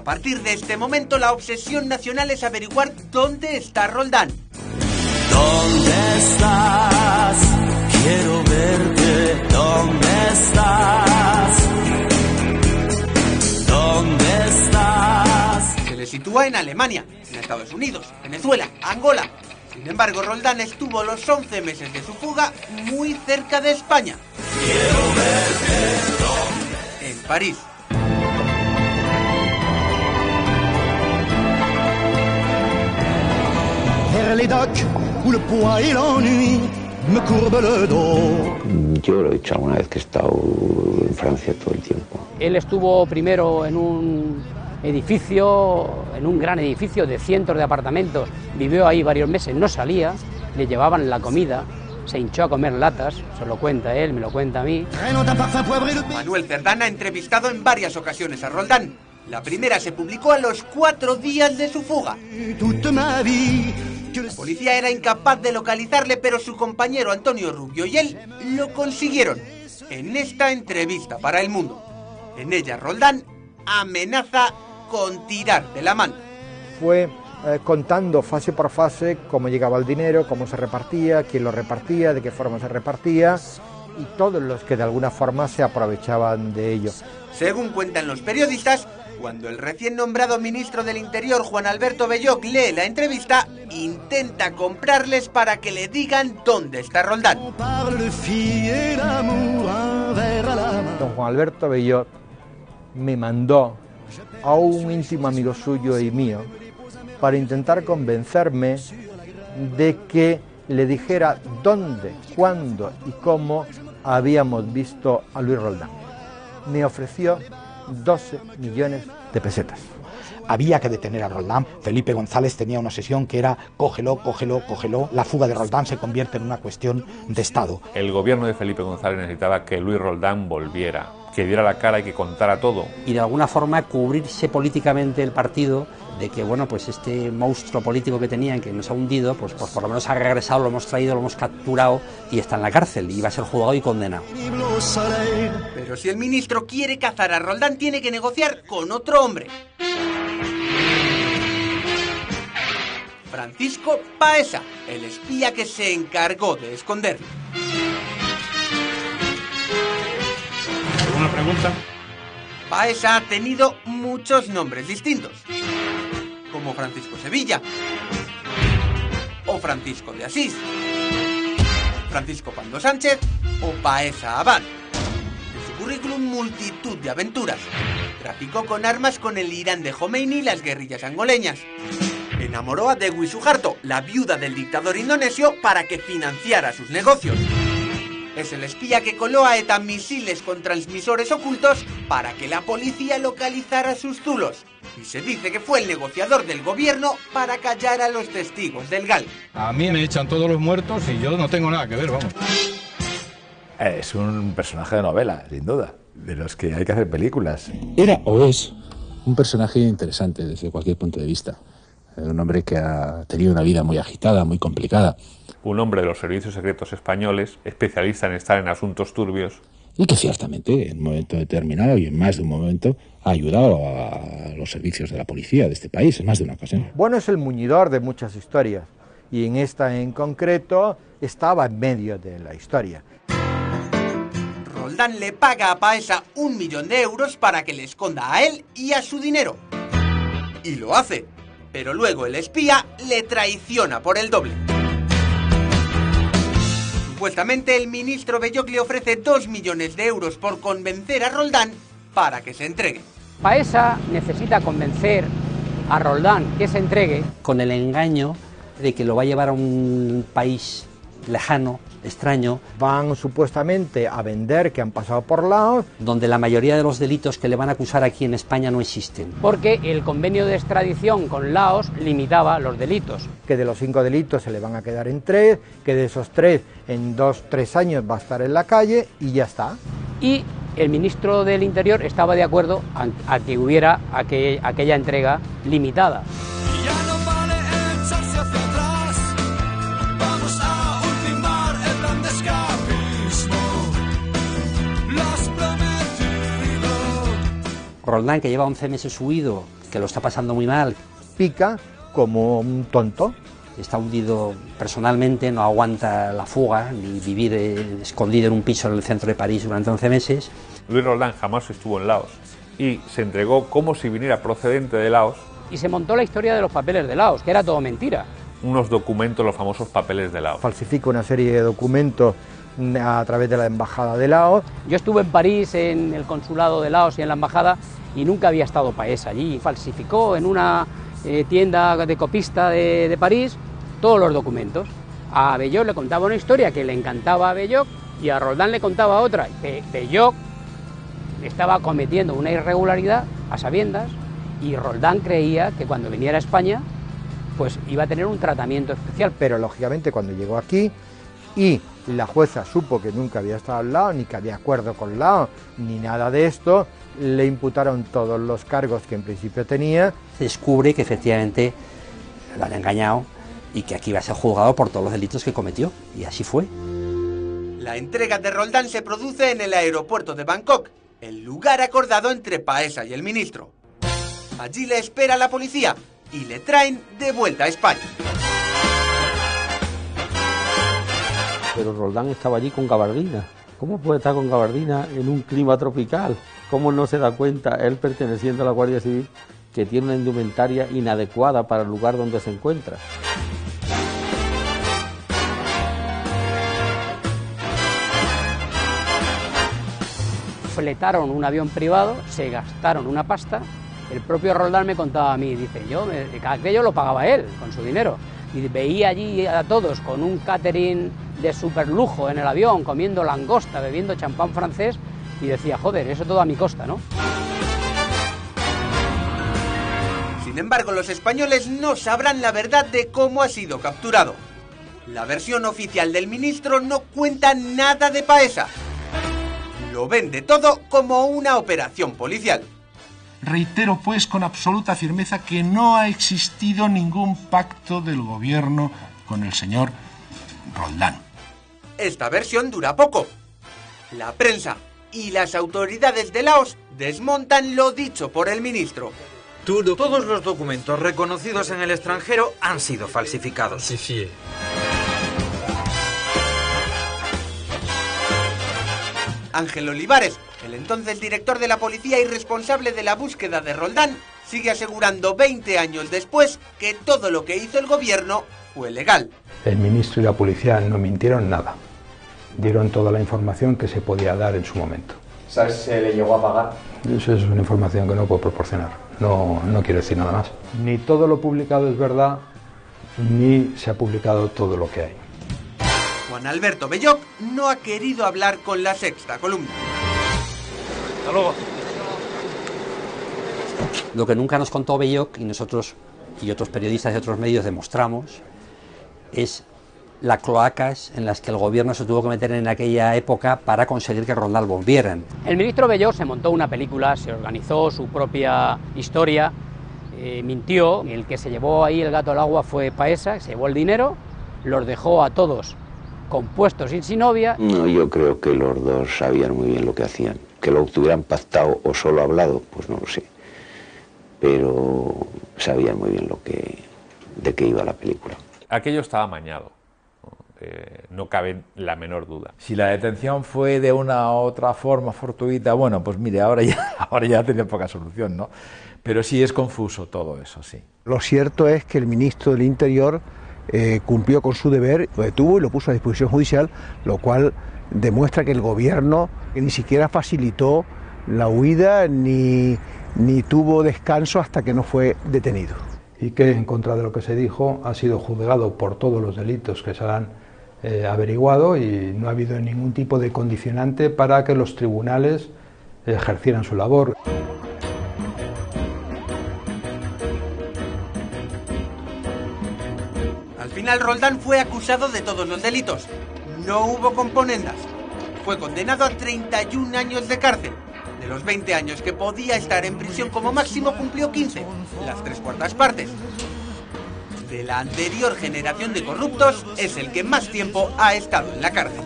partir de este momento, la obsesión nacional es averiguar dónde está Roldán. ¿Dónde estás? Quiero verte. ¿Dónde estás? ¿Dónde estás? Se le sitúa en Alemania, en Estados Unidos, Venezuela, Angola. Sin embargo, Roldán estuvo los 11 meses de su fuga muy cerca de España. Quiero verte. En París. Yo lo he dicho alguna vez que he estado en Francia todo el tiempo. Él estuvo primero en un edificio, en un gran edificio de cientos de apartamentos, vivió ahí varios meses, no salía, le llevaban la comida, se hinchó a comer latas, se lo cuenta él, me lo cuenta a mí. Manuel Cerdán ha entrevistado en varias ocasiones a Roldán. La primera se publicó a los 4 días de su fuga. La policía era incapaz de localizarle, pero su compañero Antonio Rubio y él lo consiguieron en esta entrevista para El Mundo. En ella Roldán amenaza con tirar de la mano. Fue contando fase por fase cómo llegaba el dinero, cómo se repartía, quién lo repartía, de qué forma se repartía y todos los que de alguna forma se aprovechaban de ello. Según cuentan los periodistas, cuando el recién nombrado ministro del Interior, Juan Alberto Belloc, lee la entrevista, intenta comprarles para que le digan dónde está Roldán. Don Juan Alberto Belloc me mandó a un íntimo amigo suyo y mío para intentar convencerme de que le dijera dónde, cuándo y cómo habíamos visto a Luis Roldán. Me ofreció 12 millones de pesetas. Había que detener a Roldán. Felipe González tenía una obsesión que era cógelo, cógelo, cógelo. La fuga de Roldán se convierte en una cuestión de Estado. El gobierno de Felipe González necesitaba que Luis Roldán volviera, que diera la cara y que contara todo. Y de alguna forma cubrirse políticamente el partido de que, bueno, pues este monstruo político que tenían, que nos ha hundido, pues por lo menos ha regresado, lo hemos traído, lo hemos capturado y está en la cárcel y va a ser juzgado y condenado. Pero si el ministro quiere cazar a Roldán, tiene que negociar con otro hombre. Francisco Paesa, el espía que se encargó de esconderlo. ¿Alguna pregunta? Paesa ha tenido muchos nombres distintos, como Francisco Sevilla, o Francisco de Asís, Francisco Pando Sánchez o Paesa Abad. En su currículum, multitud de aventuras. Traficó con armas con el Irán de Jomeini y las guerrillas angoleñas. Enamoró a Dewi Suharto, la viuda del dictador indonesio, para que financiara sus negocios. Es el espía que coló a ETA misiles con transmisores ocultos para que la policía localizara sus zulos. Y se dice que fue el negociador del gobierno para callar a los testigos del GAL. A mí me echan todos los muertos y yo no tengo nada que ver, vamos. Es un personaje de novela, sin duda, de los que hay que hacer películas. Era o es un personaje interesante desde cualquier punto de vista. Un hombre que ha tenido una vida muy agitada, muy complicada. Un hombre de los servicios secretos españoles, especialista en estar en asuntos turbios. Y que ciertamente, en un momento determinado y en más de un momento, ha ayudado a los servicios de la policía de este país, en más de una ocasión. Bueno, es el muñidor de muchas historias, y en esta en concreto estaba en medio de la historia. Roldán le paga a Paesa 1 millón de euros para que le esconda a él y a su dinero. Y lo hace, pero luego el espía le traiciona por el doble. Supuestamente el ministro Belloc le ofrece 2 millones de euros por convencer a Roldán para que se entregue. Paesa necesita convencer a Roldán que se entregue con el engaño de que lo va a llevar a un país lejano, extraño. Van supuestamente a vender que han pasado por Laos, donde la mayoría de los delitos que le van a acusar aquí en España no existen. Porque el convenio de extradición con Laos limitaba los delitos. Que de los 5 delitos se le van a quedar en 3, que de esos 3 en 2-3 años va a estar en la calle y ya está. Y el ministro del Interior estaba de acuerdo a que hubiera aquella entrega limitada. Roldán, que lleva 11 meses huido, que lo está pasando muy mal. Pica como un tonto. Está hundido personalmente, no aguanta la fuga, ni vivir escondido en un piso en el centro de París durante 11 meses. Louis Roldán jamás estuvo en Laos y se entregó como si viniera procedente de Laos. Y se montó la historia de los papeles de Laos, que era todo mentira. Unos documentos, los famosos papeles de Laos. Falsifica una serie de documentos a través de la embajada de Laos. Yo estuve en París, en el consulado de Laos y en la embajada, y nunca había estado Paesa allí. Falsificó en una tienda de copista de París todos los documentos. A Belloc le contaba una historia que le encantaba a Belloc y a Roldán le contaba otra. Belloc estaba cometiendo una irregularidad a sabiendas y Roldán creía que cuando viniera a España pues iba a tener un tratamiento especial. Pero lógicamente cuando llegó aquí y la jueza supo que nunca había estado al lado, ni que había acuerdo con Laos, ni nada de esto, le imputaron todos los cargos que en principio tenía. Se descubre que efectivamente lo han engañado y que aquí va a ser juzgado por todos los delitos que cometió, y así fue. La entrega de Roldán se produce en el aeropuerto de Bangkok, el lugar acordado entre Paesa y el ministro. Allí le espera la policía y le traen de vuelta a España. Pero Roldán estaba allí con gabardina. ¿Cómo puede estar con gabardina en un clima tropical? ¿Cómo no se da cuenta, él perteneciendo a la Guardia Civil, que tiene una indumentaria inadecuada para el lugar donde se encuentra? Fletaron un avión privado, se gastaron una pasta. El propio Roldán me contaba a mí, dice, aquello lo pagaba él con su dinero. Y veía allí a todos con un catering de superlujo en el avión, comiendo langosta, bebiendo champán francés, y decía, joder, eso todo a mi costa, ¿no? Sin embargo, los españoles no sabrán la verdad de cómo ha sido capturado. La versión oficial del ministro no cuenta nada de Paesa. Lo vende todo como una operación policial. Reitero, pues, con absoluta firmeza que no ha existido ningún pacto del gobierno con el señor Roldán. Esta versión dura poco. La prensa y las autoridades de Laos desmontan lo dicho por el ministro. Todos los documentos reconocidos en el extranjero han sido falsificados. Ángel Olivares, el entonces director de la policía y responsable de la búsqueda de Roldán, sigue asegurando 20 años después que todo lo que hizo el gobierno fue legal. El ministro y la policía no mintieron nada. Dieron toda la información que se podía dar en su momento. ¿Sabes si se le llegó a pagar? Eso es una información que no puedo proporcionar. No quiero decir nada más. Ni todo lo publicado es verdad, ni se ha publicado todo lo que hay. Juan Alberto Belloc no ha querido hablar con La Sexta columna. Hasta luego. Lo que nunca nos contó Belloc, y nosotros y otros periodistas de otros medios demostramos, es las cloacas en las que el gobierno se tuvo que meter en aquella época para conseguir que Roldán volvieran. El ministro Belloc se montó una película, se organizó su propia historia, mintió. El que se llevó ahí el gato al agua fue Paesa, se llevó el dinero, los dejó a todos compuestos y sin novia. No, yo creo que los dos sabían muy bien lo que hacían. Que lo tuvieran pactado o solo hablado, pues no lo sé. Pero sabían muy bien de qué iba la película. Aquello estaba amañado. No cabe la menor duda. Si la detención fue de una u otra forma fortuita, bueno, pues mire, ahora ya tenía poca solución, ¿no? Pero sí es confuso todo eso, sí. Lo cierto es que el ministro del Interior cumplió con su deber, lo detuvo y lo puso a disposición judicial, lo cual demuestra que el gobierno ni siquiera facilitó la huida ni tuvo descanso hasta que no fue detenido. Y que, en contra de lo que se dijo, ha sido juzgado por todos los delitos que se han averiguado y no ha habido ningún tipo de condicionante para que los tribunales ejercieran su labor. Al final Roldán fue acusado de todos los delitos. No hubo componendas. Fue condenado a 31 años de cárcel. De los 20 años que podía estar en prisión como máximo, cumplió 15, las 3/4 partes. De la anterior generación de corruptos, es el que más tiempo ha estado en la cárcel.